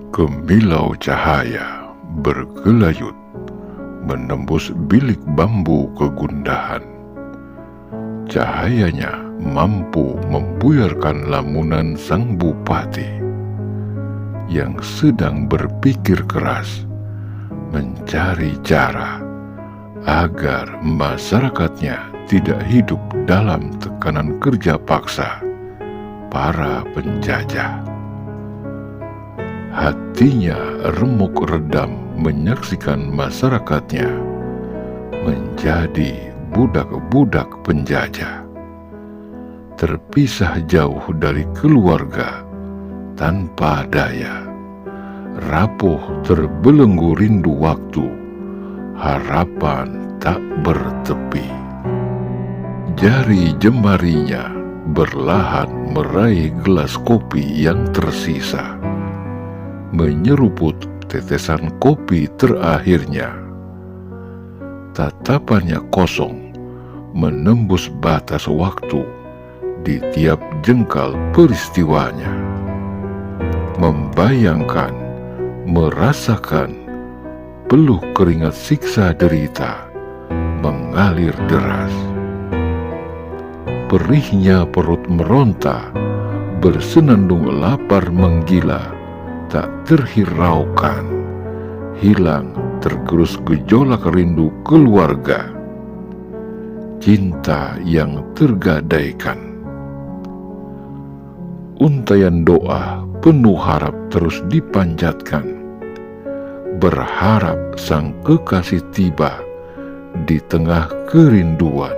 Kemilau cahaya bergelayut menembus bilik bambu kegundahan. Cahayanya mampu membuyarkan lamunan sang bupati yang sedang berpikir keras mencari cara agar masyarakatnya tidak hidup dalam tekanan kerja paksa para penjajah. Hatinya remuk redam menyaksikan masyarakatnya menjadi budak-budak penjajah, terpisah jauh dari keluarga tanpa daya, rapuh terbelenggu rindu waktu, harapan tak bertepi. Jari jemarinya berlahan meraih gelas kopi yang tersisa, menyeruput tetesan kopi terakhirnya. Tatapannya kosong, menembus batas waktu di tiap jengkal peristiwanya. Membayangkan, merasakan, peluh keringat siksa derita mengalir deras. Perihnya perut meronta, bersenandung lapar menggila, tak terhiraukan, hilang tergerus gejolak rindu keluarga, cinta yang tergadaikan. Untaian doa penuh harap terus dipanjatkan, berharap sang kekasih tiba di tengah kerinduan.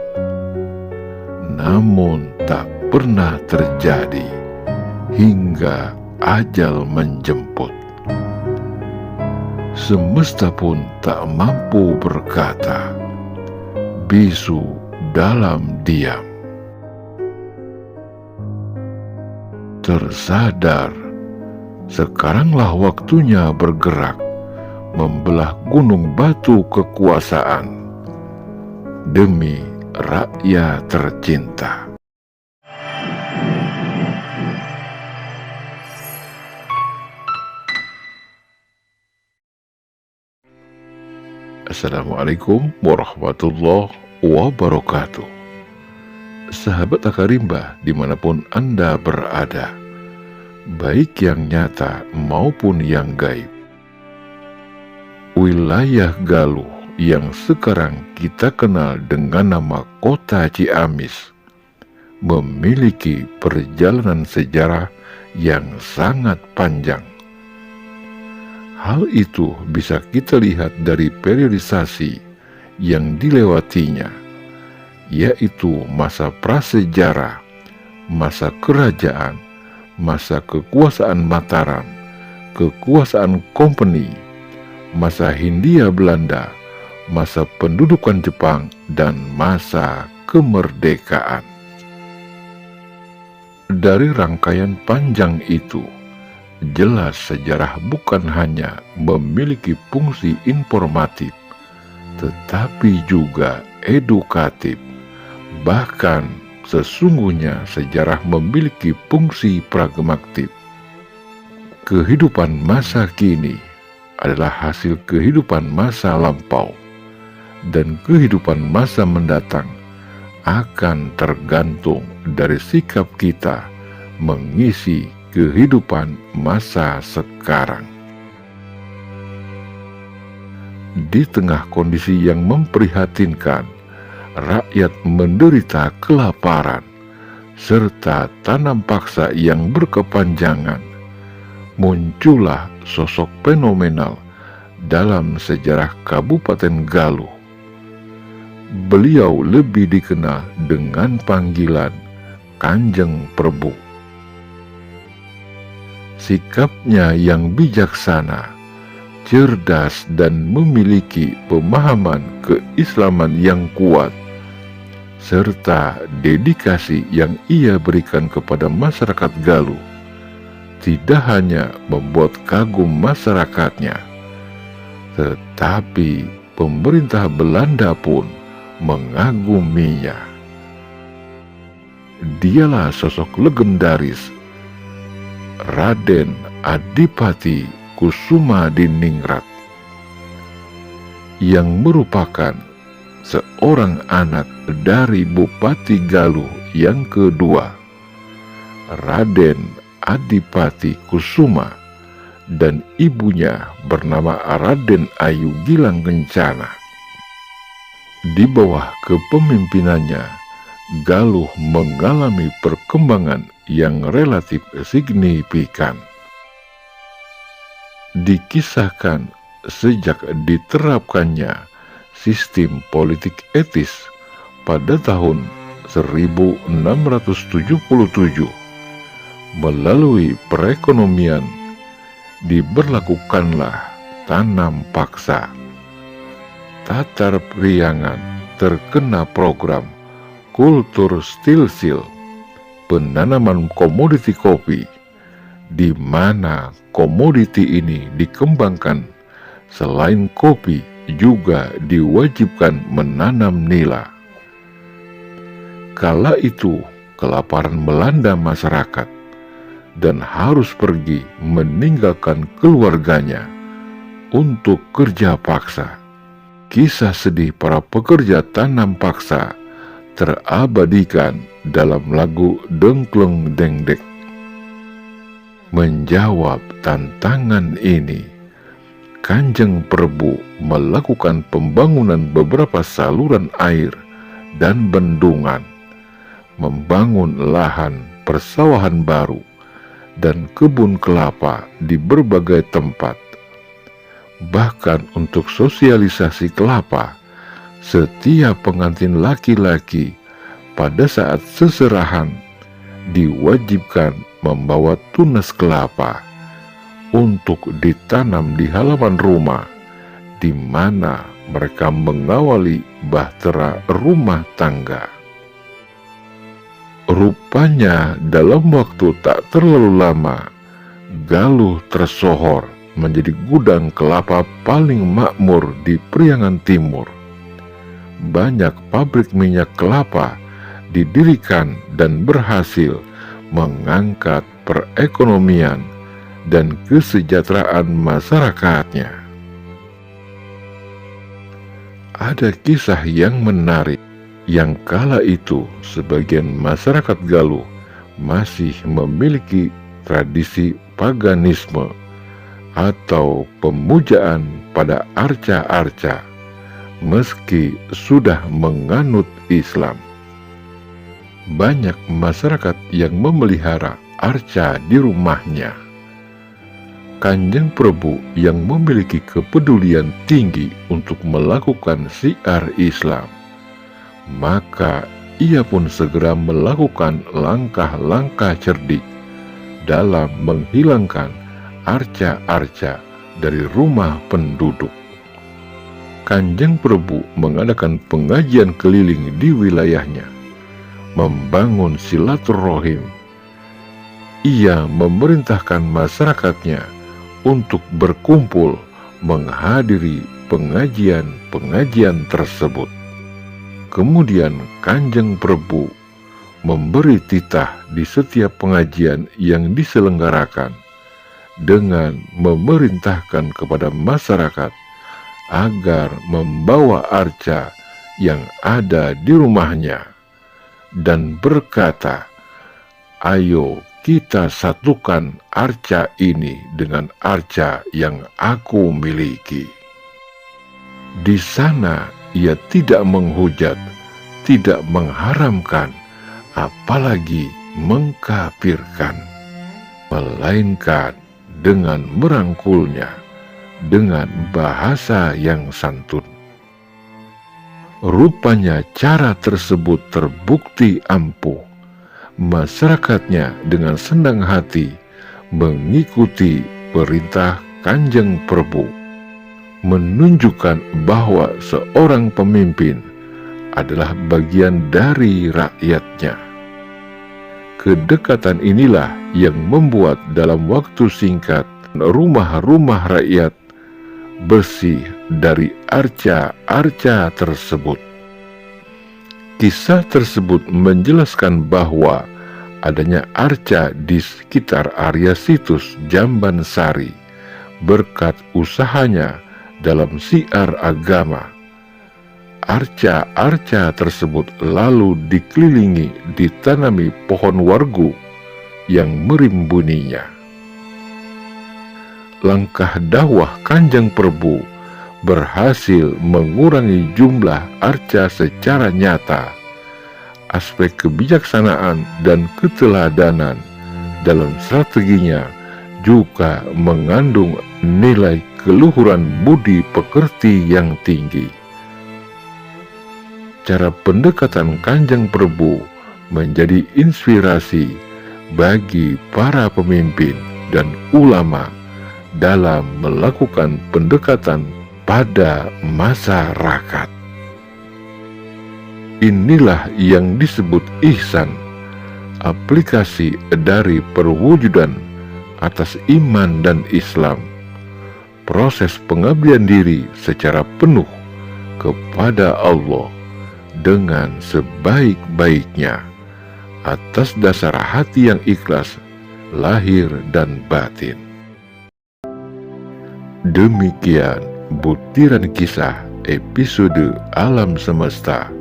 Namun tak pernah terjadi hingga ajal menjemput. Semesta pun tak mampu berkata, bisu dalam diam. Tersadar, sekaranglah waktunya bergerak, membelah gunung batu kekuasaan demi rakyat tercinta. Assalamualaikum warahmatullahi wabarakatuh. Sahabat Akarimba dimanapun Anda berada, baik yang nyata maupun yang gaib, wilayah Galuh yang sekarang kita kenal dengan nama Kota Ciamis memiliki perjalanan sejarah yang sangat panjang. Hal itu bisa kita lihat dari periodisasi yang dilewatinya, yaitu masa prasejarah, masa kerajaan, masa kekuasaan Mataram, kekuasaan Kompeni, masa Hindia Belanda, masa pendudukan Jepang, dan masa kemerdekaan. Dari rangkaian panjang itu, jelas sejarah bukan hanya memiliki fungsi informatif, tetapi juga edukatif. Bahkan sesungguhnya sejarah memiliki fungsi pragmatik. Kehidupan masa kini adalah hasil kehidupan masa lampau, dan kehidupan masa mendatang akan tergantung dari sikap kita mengisi kehidupan masa sekarang. Di tengah kondisi yang memprihatinkan, rakyat menderita kelaparan, serta tanam paksa yang berkepanjangan, muncullah sosok fenomenal dalam sejarah Kabupaten Galuh. Beliau lebih dikenal dengan panggilan Kanjeng Prabu. Sikapnya yang bijaksana, cerdas, dan memiliki pemahaman keislaman yang kuat, serta dedikasi yang ia berikan kepada masyarakat Galuh, tidak hanya membuat kagum masyarakatnya, tetapi pemerintah Belanda pun mengaguminya. Dialah sosok legendaris Raden Adipati Kusuma Diningrat, yang merupakan seorang anak dari Bupati Galuh yang kedua, Raden Adipati Kusuma, dan ibunya bernama Raden Ayu Gilang Kencana. Di bawah kepemimpinannya, Galuh mengalami perkembangan yang relatif signifikan. Dikisahkan sejak diterapkannya sistem politik etis pada tahun 1677 melalui perekonomian diberlakukanlah tanam paksa. Tatar Priangan terkena program kultur stilsil, penanaman komoditi kopi, di mana komoditi ini dikembangkan. Selain kopi, juga diwajibkan menanam nila. Kala itu, kelaparan melanda masyarakat dan harus pergi meninggalkan keluarganya untuk kerja paksa. Kisah sedih para pekerja tanam paksa terabadikan dalam lagu Dengkleng Dengdek. Menjawab tantangan ini, Kanjeng Prabu melakukan pembangunan beberapa saluran air dan bendungan, membangun lahan persawahan baru dan kebun kelapa di berbagai tempat. Bahkan untuk sosialisasi kelapa, setiap pengantin laki-laki pada saat seserahan diwajibkan membawa tunas kelapa untuk ditanam di halaman rumah, di mana mereka mengawali bahtera rumah tangga. Rupanya dalam waktu tak terlalu lama, Galuh tersohor menjadi gudang kelapa paling makmur di Priangan Timur. Banyak pabrik minyak kelapa didirikan dan berhasil mengangkat perekonomian dan kesejahteraan masyarakatnya. Ada kisah yang menarik yang kala itu sebagian masyarakat Galuh masih memiliki tradisi paganisme atau pemujaan pada arca-arca meski sudah menganut Islam. Banyak masyarakat yang memelihara arca di rumahnya. Kanjeng Prabu yang memiliki kepedulian tinggi untuk melakukan syiar Islam, maka ia pun segera melakukan langkah-langkah cerdik dalam menghilangkan arca-arca dari rumah penduduk. Kanjeng Prabu mengadakan pengajian keliling di wilayahnya, membangun silaturahim. Ia memerintahkan masyarakatnya untuk berkumpul menghadiri pengajian-pengajian tersebut. Kemudian Kanjeng Prabu memberi titah di setiap pengajian yang diselenggarakan dengan memerintahkan kepada masyarakat agar membawa arca yang ada di rumahnya dan berkata, "Ayo kita satukan arca ini dengan arca yang aku miliki." Di sana ia tidak menghujat, tidak mengharamkan, apalagi mengkafirkan, melainkan dengan merangkulnya dengan bahasa yang santun. Rupanya cara tersebut terbukti ampuh. Masyarakatnya dengan senang hati mengikuti perintah Kanjeng Prabu, menunjukkan bahwa seorang pemimpin adalah bagian dari rakyatnya. Kedekatan inilah yang membuat dalam waktu singkat rumah-rumah rakyat bersih dari arca-arca tersebut. Kisah tersebut menjelaskan bahwa adanya arca di sekitar area situs Jambansari berkat usahanya dalam siar agama. Arca-arca tersebut lalu dikelilingi, ditanami pohon wargu yang merimbuninya. Langkah dakwah Kanjeng Prabu berhasil mengurangi jumlah arca secara nyata. Aspek kebijaksanaan dan keteladanan dalam strateginya juga mengandung nilai keluhuran budi pekerti yang tinggi. Cara pendekatan Kanjeng Prabu menjadi inspirasi bagi para pemimpin dan ulama dalam melakukan pendekatan pada masyarakat. Inilah yang disebut ihsan, aplikasi dari perwujudan atas iman dan Islam, proses pengabdian diri secara penuh kepada Allah dengan sebaik-baiknya atas dasar hati yang ikhlas lahir dan batin. Demikian butiran kisah episode Alam Semesta,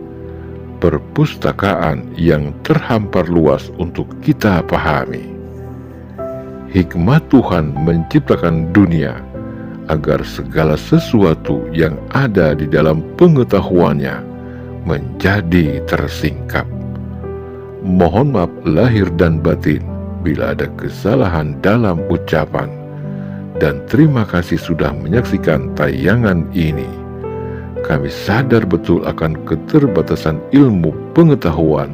perpustakaan yang terhampar luas untuk kita pahami. Hikmat Tuhan menciptakan dunia agar segala sesuatu yang ada di dalam pengetahuannya menjadi tersingkap. Mohon maaf lahir dan batin bila ada kesalahan dalam ucapan, dan terima kasih sudah menyaksikan tayangan ini. Kami sadar betul akan keterbatasan ilmu pengetahuan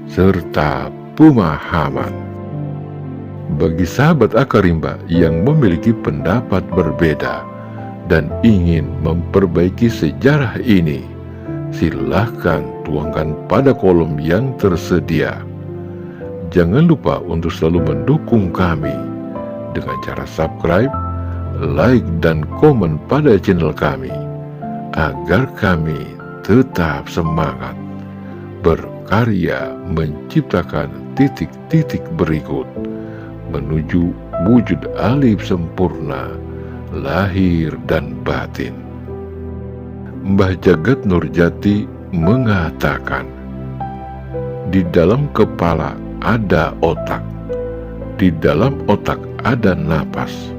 serta pemahaman. Bagi sahabat Akarimba yang memiliki pendapat berbeda dan ingin memperbaiki sejarah ini, silahkan tuangkan pada kolom yang tersedia. Jangan lupa untuk selalu mendukung kami dengan cara subscribe, like, dan komen pada channel kami, agar kami tetap semangat berkarya menciptakan titik-titik berikut menuju wujud alif sempurna lahir dan batin. Mbah Jagat Nurjati mengatakan, di dalam kepala ada otak, di dalam otak ada napas,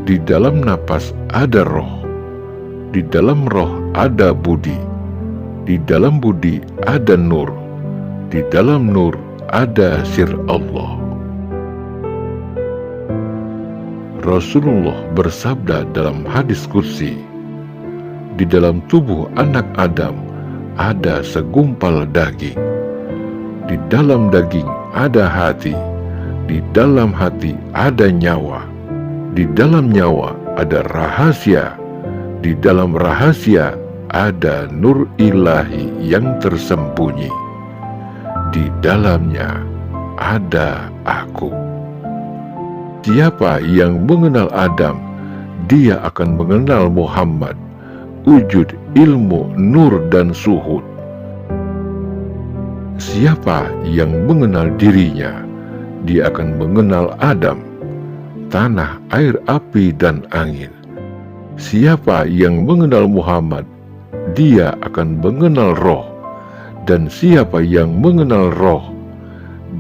di dalam napas ada roh, di dalam roh ada budi, di dalam budi ada nur, di dalam nur ada sir Allah. Rasulullah bersabda dalam hadis kursi, di dalam tubuh anak Adam ada segumpal daging, di dalam daging ada hati, di dalam hati ada nyawa, di dalam nyawa ada rahasia, di dalam rahasia ada nur ilahi yang tersembunyi, di dalamnya ada aku. Siapa yang mengenal Adam, dia akan mengenal Muhammad, wujud ilmu, nur, dan suhud. Siapa yang mengenal dirinya, dia akan mengenal Adam, tanah, air, api, dan angin. Siapa yang mengenal Muhammad, dia akan mengenal roh. Dan siapa yang mengenal roh,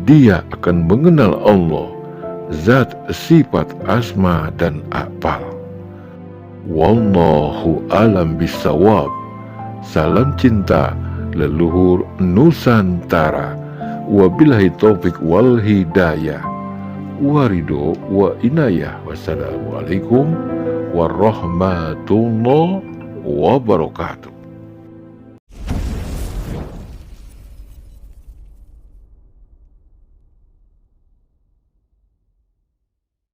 dia akan mengenal Allah, zat, sifat, asma, dan afal. Wallahu alam bisawab. Salam cinta leluhur Nusantara. Wabillahi taufik wal hidayah, warido wa inayah. Wassalamualaikum warahmatullahi wabarakatuh.